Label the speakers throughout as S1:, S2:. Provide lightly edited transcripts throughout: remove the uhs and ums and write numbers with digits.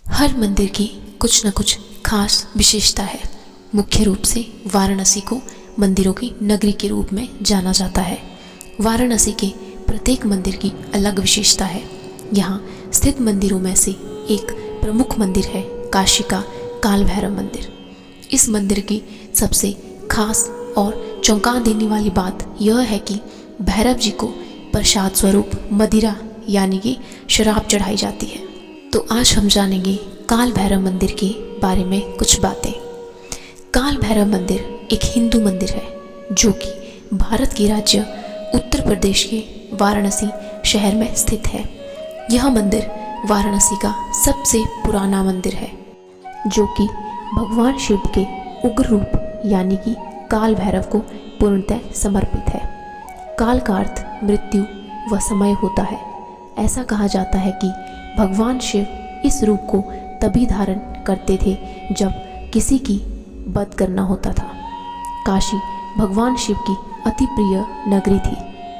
S1: हर मंदिर की कुछ न कुछ खास विशेषता है। मुख्य रूप से वाराणसी को मंदिरों की नगरी के रूप में जाना जाता है। वाराणसी के प्रत्येक मंदिर की अलग विशेषता है। यहाँ स्थित मंदिरों में से एक प्रमुख मंदिर है काशी का काल भैरव मंदिर। इस मंदिर की सबसे खास और चौंका देने वाली बात यह है कि भैरव जी को प्रसाद स्वरूप मदिरा यानी कि शराब चढ़ाई जाती है। तो आज हम जानेंगे काल भैरव मंदिर के बारे में कुछ बातें। काल भैरव मंदिर एक हिंदू मंदिर है जो कि भारत के राज्य उत्तर प्रदेश के वाराणसी शहर में स्थित है। यह मंदिर वाराणसी का सबसे पुराना मंदिर है जो कि भगवान शिव के उग्र रूप यानी कि काल भैरव को पूर्णतः समर्पित है। काल का अर्थ मृत्यु व समय होता है। ऐसा कहा जाता है कि भगवान शिव इस रूप को तभी धारण करते थे जब किसी की वध करना होता था। काशी भगवान शिव की अति प्रिय नगरी थी,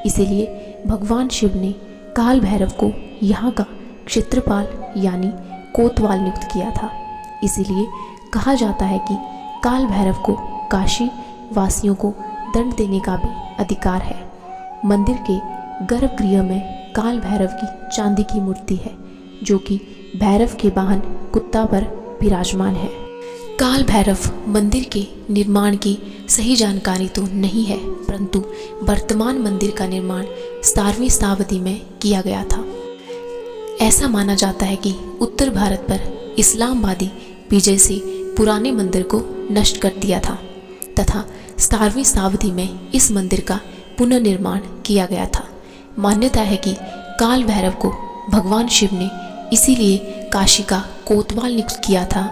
S1: इसीलिए भगवान शिव ने काल भैरव को यहाँ का क्षेत्रपाल यानी कोतवाल नियुक्त किया था। इसीलिए कहा जाता है कि काल भैरव को काशी वासियों को दंड देने का भी अधिकार है। मंदिर के गर्भगृह में काल भैरव की चांदी की मूर्ति है जो कि भैरव के वाहन कुत्ता पर विराजमान है। काल भैरव मंदिर के निर्माण की सही जानकारी तो नहीं है, परंतु वर्तमान मंदिर का निर्माण 17वीं शताब्दी में किया गया था। ऐसा माना जाता है कि उत्तर भारत पर इस्लामवादी विजय से पुराने मंदिर को नष्ट कर दिया था तथा 17वीं शताब्दी में इस मंदिर का पुनर्निर्माण किया गया था। मान्यता है कि काल भैरव को भगवान शिव ने इसीलिए काशी का कोतवाल नियुक्त किया था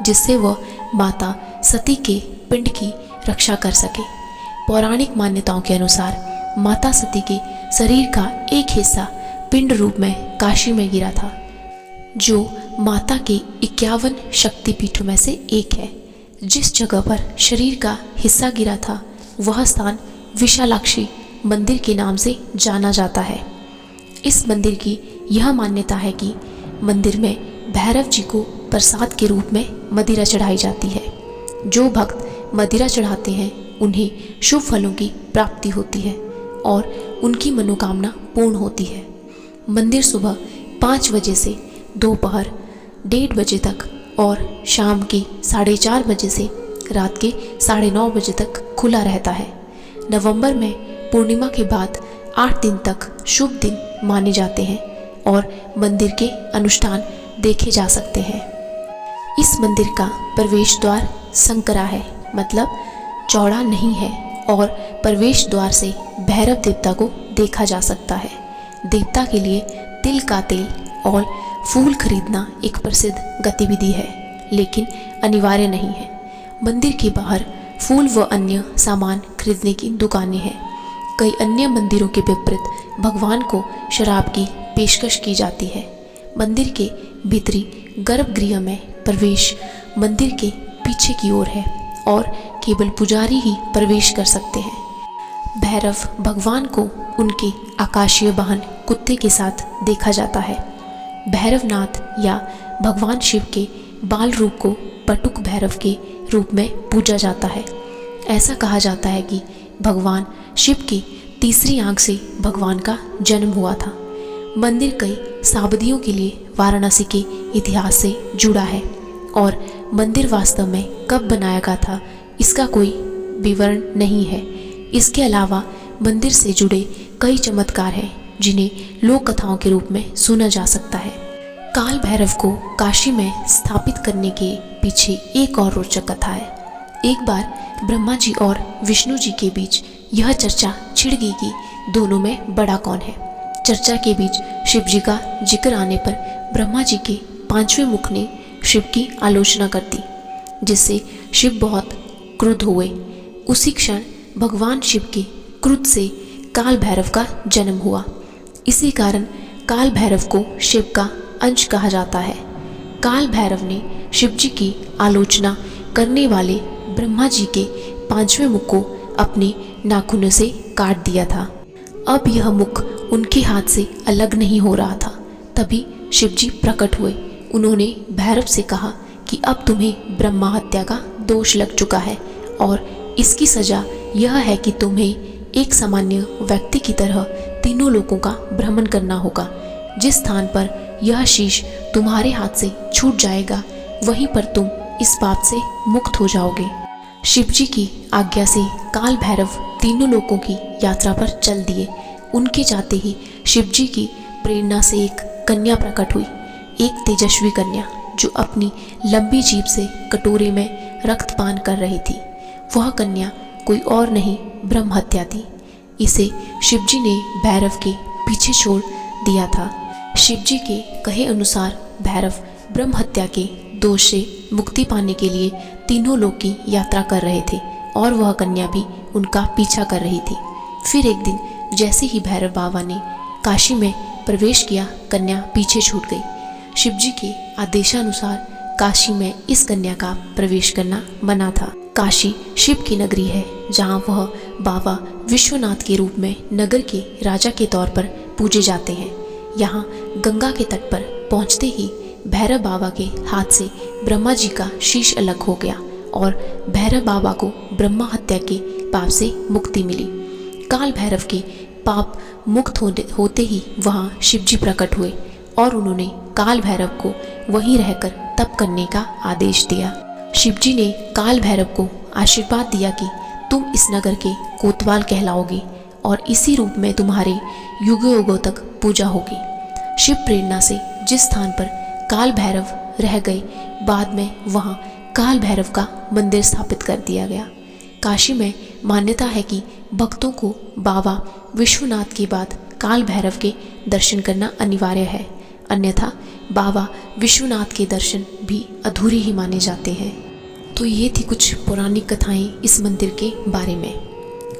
S1: जिससे वह माता सती के पिंड की रक्षा कर सके। पौराणिक मान्यताओं के अनुसार माता सती के शरीर का एक हिस्सा पिंड रूप में काशी में गिरा था जो माता के 51 शक्तिपीठों में से एक है। जिस जगह पर शरीर का हिस्सा गिरा था वह स्थान विशालाक्षी मंदिर के नाम से जाना जाता है। इस मंदिर की यह मान्यता है कि मंदिर में भैरव जी को प्रसाद के रूप में मदिरा चढ़ाई जाती है। जो भक्त मदिरा चढ़ाते हैं उन्हें शुभ फलों की प्राप्ति होती है और उनकी मनोकामना पूर्ण होती है। मंदिर सुबह 5 बजे से दोपहर 1:30 बजे तक और शाम के 4:30 बजे से रात के 9:30 बजे तक खुला रहता है। नवंबर में पूर्णिमा के बाद 8 दिन तक शुभ दिन माने जाते हैं और मंदिर के अनुष्ठान देखे जा सकते हैं। इस मंदिर का प्रवेश द्वार संकरा है, मतलब चौड़ा नहीं है और प्रवेश द्वार से भैरव देवता को देखा जा सकता है। देवता के लिए तिल का तेल और फूल खरीदना एक प्रसिद्ध गतिविधि है, लेकिन अनिवार्य नहीं है। मंदिर के बाहर फूल व अन्य सामान खरीदने की दुकानें हैं। कई अन्य मंदिरों के विपरीत भगवान को शराब की पेशकश की जाती है। मंदिर के भीतरी गर्भगृह में प्रवेश मंदिर के पीछे की ओर है और केवल पुजारी ही प्रवेश कर सकते हैं। भैरव भगवान को उनके आकाशीय वाहन कुत्ते के साथ देखा जाता है। भैरवनाथ या भगवान शिव के बाल रूप को पटुक भैरव के रूप में पूजा जाता है। ऐसा कहा जाता है कि भगवान शिव की तीसरी आंख से भगवान का जन्म हुआ था। मंदिर कई शताब्दियों के लिए वाराणसी के इतिहास से जुड़ा है और मंदिर वास्तव में कब बनाया गया था इसका कोई विवरण नहीं है। इसके अलावा मंदिर से जुड़े कई चमत्कार हैं जिन्हें लोक कथाओं के रूप में सुना जा सकता है। काल भैरव को काशी में स्थापित करने के पीछे एक और रोचक कथा है। एक बार ब्रह्मा जी और विष्णु जी के बीच यह चर्चा छिड़ गई कि दोनों में बड़ा कौन है। चर्चा के बीच शिव जी का जिक्र आने पर ब्रह्मा जी के 5वें मुख ने शिव की आलोचना कर दी, जिससे शिव बहुत क्रुद्ध हुए। उसी क्षण भगवान शिव के क्रोध से काल भैरव का जन्म हुआ। इसी कारण काल भैरव को शिव का अंश कहा जाता है। काल भैरव ने शिव जी की आलोचना करने वाले ब्रह्मा जी के 5वें मुख को अपने नाखूनों से काट दिया था। अब यह मुख उनके हाथ से अलग नहीं हो रहा था। तभी शिव जी प्रकट हुए। उन्होंने भैरव से कहा कि अब तुम्हें ब्रह्मा हत्या का दोष लग चुका है और इसकी सजा यह है कि तुम्हें एक सामान्य व्यक्ति की तरह तीनों लोकों का भ्रमण करना होगा। जिस स्थान पर यह शीश तुम्हारे हाथ से छूट जाएगा वहीं पर तुम इस पाप से मुक्त हो जाओगे। शिवजी की आज्ञा से काल भैरव तीनों लोकों की यात्रा पर चल दिए। उनके जाते ही शिवजी की प्रेरणा से एक कन्या प्रकट हुई, एक तेजस्वी कन्या जो अपनी लंबी जीभ से कटोरे में रक्तपान कर रही थी। वह कन्या कोई और नहीं ब्रह्म हत्या थी। इसे शिवजी ने भैरव के पीछे छोड़ दिया था। शिवजी के कहे अनुसार भैरव ब्रह्म हत्या के दोष से मुक्ति पाने के लिए तीनों लोक की यात्रा कर रहे थे और वह कन्या भी उनका पीछा कर रही थी। फिर एक दिन जैसे ही भैरव बाबा ने काशी में प्रवेश किया, कन्या पीछे छूट गई। शिवजी के आदेशानुसार काशी में इस कन्या का प्रवेश करना मना था। काशी शिव की नगरी है जहाँ वह बाबा विश्वनाथ के रूप में नगर के राजा के तौर पर पूजे जाते हैं। यहाँ गंगा के तट पर पहुँचते ही भैरव बाबा के हाथ से ब्रह्मा जी का शीश अलग हो गया और भैरव बाबा को ब्रह्मा हत्या के पाप से मुक्ति मिली। काल भैरव के पाप मुक्त होते ही वहाँ शिवजी प्रकट हुए और उन्होंने काल भैरव को वहीं रहकर तप करने का आदेश दिया। शिवजी ने काल भैरव को आशीर्वाद दिया कि तुम इस नगर के कोतवाल कहलाओगे और इसी रूप में तुम्हारे युगों युगों तक पूजा होगी। शिव प्रेरणा से जिस स्थान पर काल भैरव रह गए, बाद में वहाँ काल भैरव का मंदिर स्थापित कर दिया गया। काशी में मान्यता है कि भक्तों को बाबा विश्वनाथ के बाद काल भैरव के दर्शन करना अनिवार्य है, अन्यथा बाबा विश्वनाथ के दर्शन भी अधूरे ही माने जाते हैं। तो ये थी कुछ पौराणिक कथाएं इस मंदिर के बारे में।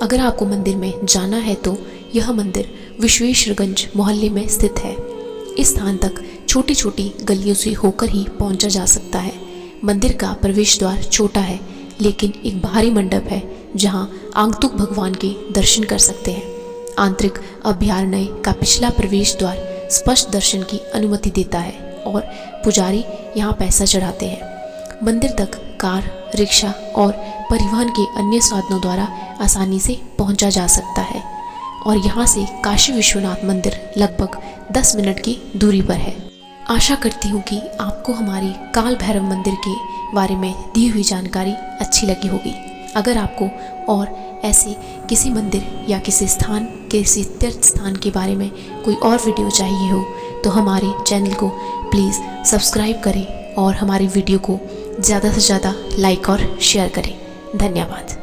S1: अगर आपको मंदिर में जाना है तो यह मंदिर विश्वेश्वरगंज मोहल्ले में स्थित है। इस स्थान तक छोटी छोटी गलियों से होकर ही पहुंचा जा सकता है। मंदिर का प्रवेश द्वार छोटा है लेकिन एक बाहरी मंडप है जहां आगंतुक भगवान के दर्शन कर सकते हैं। आंतरिक अभयारण्य का पिछला प्रवेश द्वार स्पष्ट दर्शन की अनुमति देता है और पुजारी यहां पैसा चढ़ाते हैं। मंदिर तक कार, रिक्शा और परिवहन के अन्य साधनों द्वारा आसानी से पहुंचा जा सकता है और यहाँ से काशी विश्वनाथ मंदिर लगभग 10 मिनट की दूरी पर है। आशा करती हूँ कि आपको हमारी काल भैरव मंदिर के बारे में दी हुई जानकारी अच्छी लगी होगी। अगर आपको और ऐसे किसी मंदिर या किसी स्थान, किसी तीर्थ स्थान के बारे में कोई और वीडियो चाहिए हो तो हमारे चैनल को प्लीज़ सब्सक्राइब करें और हमारी वीडियो को ज़्यादा से ज़्यादा लाइक और शेयर करें। धन्यवाद।